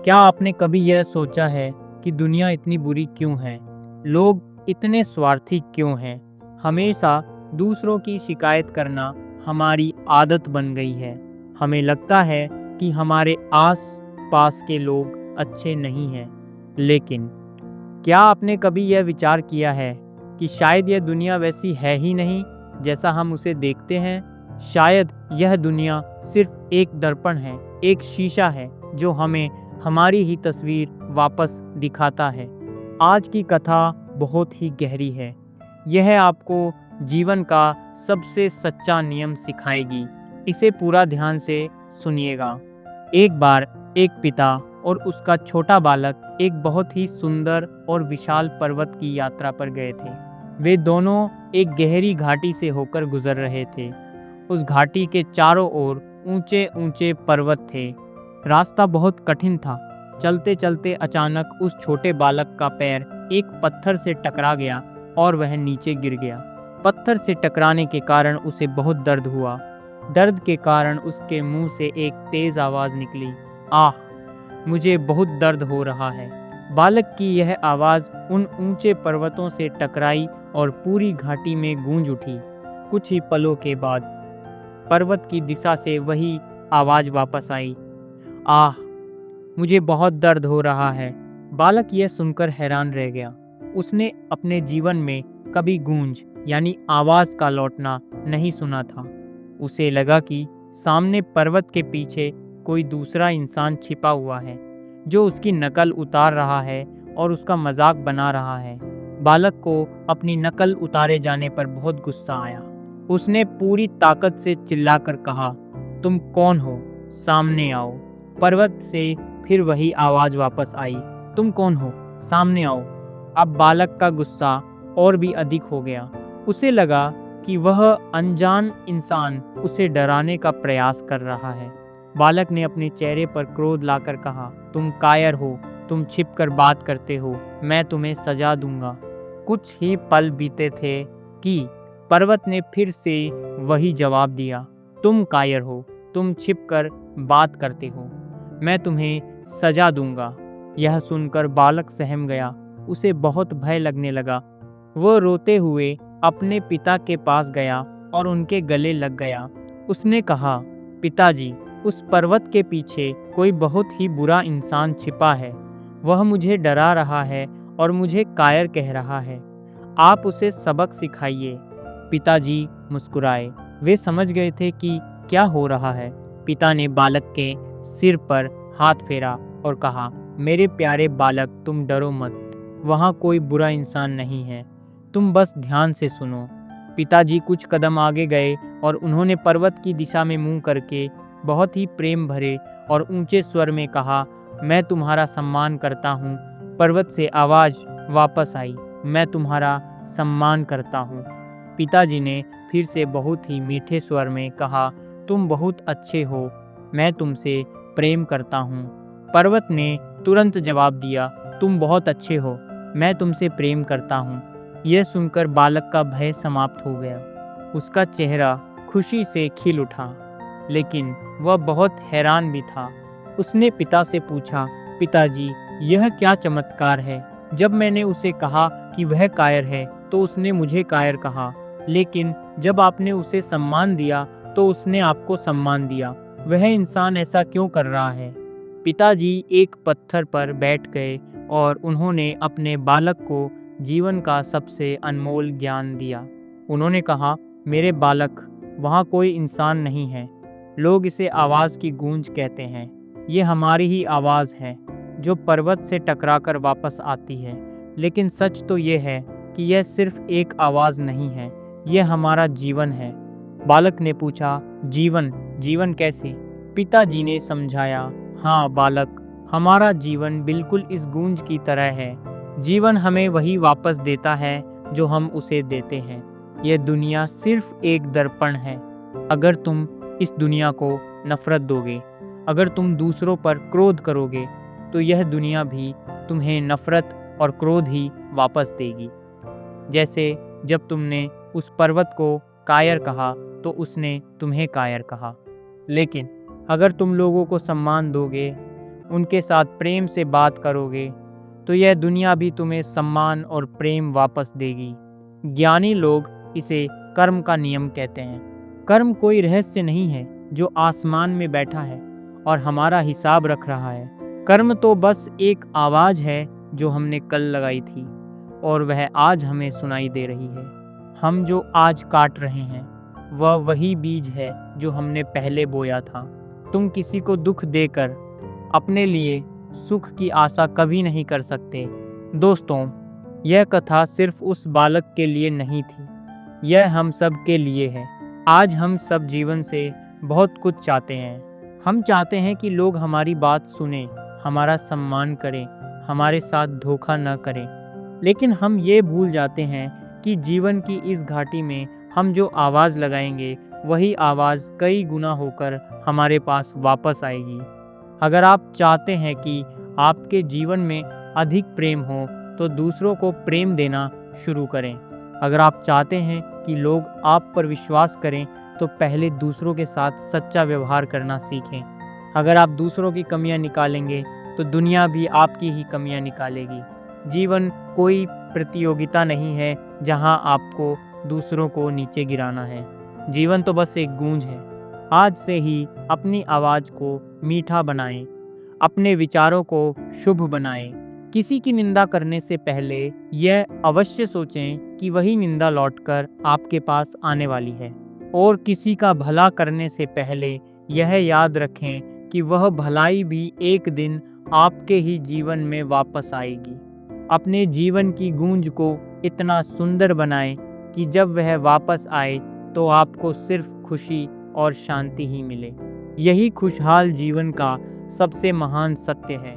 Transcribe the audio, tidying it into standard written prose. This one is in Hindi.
क्या आपने कभी यह सोचा है कि दुनिया इतनी बुरी क्यों है? लोग इतने स्वार्थी क्यों हैं? हमेशा दूसरों की शिकायत करना हमारी आदत बन गई है। हमें लगता है कि हमारे आस-पास के लोग अच्छे नहीं हैं। लेकिन क्या आपने कभी यह विचार किया है कि शायद यह दुनिया वैसी है ही नहीं जैसा हम उसे देखते हैं? शायद यह दुनिया सिर्फ एक दर्पण है, एक शीशा है जो हमें हमारी ही तस्वीर वापस दिखाता है। आज की कथा बहुत ही गहरी है। यह आपको जीवन का सबसे सच्चा नियम सिखाएगी। इसे पूरा ध्यान से सुनिएगा। एक बार एक पिता और उसका छोटा बालक एक बहुत ही सुंदर और विशाल पर्वत की यात्रा पर गए थे। वे दोनों एक गहरी घाटी से होकर गुजर रहे थे। उस घाटी के चारों ओर ऊंचे ऊंचे पर्वत थे। रास्ता बहुत कठिन था। चलते चलते अचानक उस छोटे बालक का पैर एक पत्थर से टकरा गया और वह नीचे गिर गया। पत्थर से टकराने के कारण उसे बहुत दर्द हुआ। दर्द के कारण उसके मुंह से एक तेज आवाज निकली, आह, मुझे बहुत दर्द हो रहा है। बालक की यह आवाज उन ऊंचे पर्वतों से टकराई और पूरी घाटी में गूंज उठी। कुछ ही पलों के बाद पर्वत की दिशा से वही आवाज वापस आई, आह, मुझे बहुत दर्द हो रहा है। बालक यह सुनकर हैरान रह गया। उसने अपने जीवन में कभी गूंज यानी आवाज का लौटना नहीं सुना था। उसे लगा कि सामने पर्वत के पीछे कोई दूसरा इंसान छिपा हुआ है जो उसकी नकल उतार रहा है और उसका मजाक बना रहा है। बालक को अपनी नकल उतारे जाने पर बहुत गुस्सा आया। उसने पूरी ताकत से चिल्लाकर कहा, तुम कौन हो? सामने आओ। पर्वत से फिर वही आवाज वापस आई, तुम कौन हो? सामने आओ। अब बालक का गुस्सा और भी अधिक हो गया। उसे लगा कि वह अनजान इंसान उसे डराने का प्रयास कर रहा है। बालक ने अपने चेहरे पर क्रोध लाकर कहा, तुम कायर हो, तुम छिपकर बात करते हो, मैं तुम्हें सजा दूंगा। कुछ ही पल बीते थे कि पर्वत ने फिर से वही जवाब दिया, तुम कायर हो, तुम छिपकर बात करते हो, मैं तुम्हें सजा दूंगा। यह सुनकर बालक सहम गया। उसे बहुत भय लगने लगा। वह रोते हुए अपने पिता के पास गया और उनके गले लग गया। उसने कहा, पिताजी, उस पर्वत के पीछे कोई बहुत ही बुरा इंसान छिपा है। वह मुझे डरा रहा है और मुझे कायर कह रहा है। आप उसे सबक सिखाइए। पिताजी मुस्कुराए। वे समझ गए थे कि क्या हो रहा है। पिता ने बालक के सिर पर हाथ फेरा और कहा, मेरे प्यारे बालक, तुम डरो मत। वहाँ कोई बुरा इंसान नहीं है। तुम बस ध्यान से सुनो। पिताजी कुछ कदम आगे गए और उन्होंने पर्वत की दिशा में मुंह करके बहुत ही प्रेम भरे और ऊंचे स्वर में कहा, मैं तुम्हारा सम्मान करता हूँ। पर्वत से आवाज वापस आई, मैं तुम्हारा सम्मान करता हूँ। पिताजी ने फिर से बहुत ही मीठे स्वर में कहा, तुम बहुत अच्छे हो, मैं तुमसे प्रेम करता हूँ। पर्वत ने तुरंत जवाब दिया, तुम बहुत अच्छे हो, मैं तुमसे प्रेम करता हूँ। यह सुनकर बालक का भय समाप्त हो गया। उसका चेहरा खुशी से खिल उठा, लेकिन वह बहुत हैरान भी था। उसने पिता से पूछा, पिताजी, यह क्या चमत्कार है? जब मैंने उसे कहा कि वह कायर है तो उसने मुझे कायर कहा, लेकिन जब आपने उसे सम्मान दिया तो उसने आपको सम्मान दिया। वह इंसान ऐसा क्यों कर रहा है? पिताजी एक पत्थर पर बैठ गए और उन्होंने अपने बालक को जीवन का सबसे अनमोल ज्ञान दिया। उन्होंने कहा, मेरे बालक, वहाँ कोई इंसान नहीं है। लोग इसे आवाज़ की गूंज कहते हैं। ये हमारी ही आवाज़ है जो पर्वत से टकराकर वापस आती है। लेकिन सच तो ये है कि यह सिर्फ एक आवाज़ नहीं है, यह हमारा जीवन है। बालक ने पूछा, जीवन? जीवन कैसे? पिताजी ने समझाया, हाँ बालक, हमारा जीवन बिल्कुल इस गूंज की तरह है। जीवन हमें वही वापस देता है जो हम उसे देते हैं। यह दुनिया सिर्फ एक दर्पण है। अगर तुम इस दुनिया को नफरत दोगे, अगर तुम दूसरों पर क्रोध करोगे, तो यह दुनिया भी तुम्हें नफरत और क्रोध ही वापस देगी। जैसे जब तुमने उस पर्वत को कायर कहा तो उसने तुम्हें कायर कहा। लेकिन अगर तुम लोगों को सम्मान दोगे, उनके साथ प्रेम से बात करोगे तो यह दुनिया भी तुम्हें सम्मान और प्रेम वापस देगी। ज्ञानी लोग इसे कर्म का नियम कहते हैं। कर्म कोई रहस्य नहीं है जो आसमान में बैठा है और हमारा हिसाब रख रहा है। कर्म तो बस एक आवाज़ है जो हमने कल लगाई थी और वह आज हमें सुनाई दे रही है। हम जो आज काट रहे हैं वह वही बीज है जो हमने पहले बोया था। तुम किसी को दुख देकर अपने लिए सुख की आशा कभी नहीं कर सकते। दोस्तों, यह कथा सिर्फ उस बालक के लिए नहीं थी, यह हम सब के लिए है। आज हम सब जीवन से बहुत कुछ चाहते हैं। हम चाहते हैं कि लोग हमारी बात सुने, हमारा सम्मान करें, हमारे साथ धोखा न करें। लेकिन हम ये भूल जाते हैं कि जीवन की इस घाटी में हम जो आवाज़ लगाएंगे वही आवाज़ कई गुना होकर हमारे पास वापस आएगी। अगर आप चाहते हैं कि आपके जीवन में अधिक प्रेम हो तो दूसरों को प्रेम देना शुरू करें। अगर आप चाहते हैं कि लोग आप पर विश्वास करें तो पहले दूसरों के साथ सच्चा व्यवहार करना सीखें। अगर आप दूसरों की कमियां निकालेंगे तो दुनिया भी आपकी ही कमियां निकालेगी। जीवन कोई प्रतियोगिता नहीं है जहां आपको दूसरों को नीचे गिराना है। जीवन तो बस एक गूंज है। आज से ही अपनी आवाज़ को मीठा बनाएं, अपने विचारों को शुभ बनाएं। किसी की निंदा करने से पहले यह अवश्य सोचें कि वही निंदा लौटकर आपके पास आने वाली है। और किसी का भला करने से पहले यह याद रखें कि वह भलाई भी एक दिन आपके ही जीवन में वापस आएगी। अपने जीवन की गूंज को इतना सुंदर बनाएं कि जब वह वापस आए तो आपको सिर्फ खुशी और शांति ही मिले। यही खुशहाल जीवन का सबसे महान सत्य है।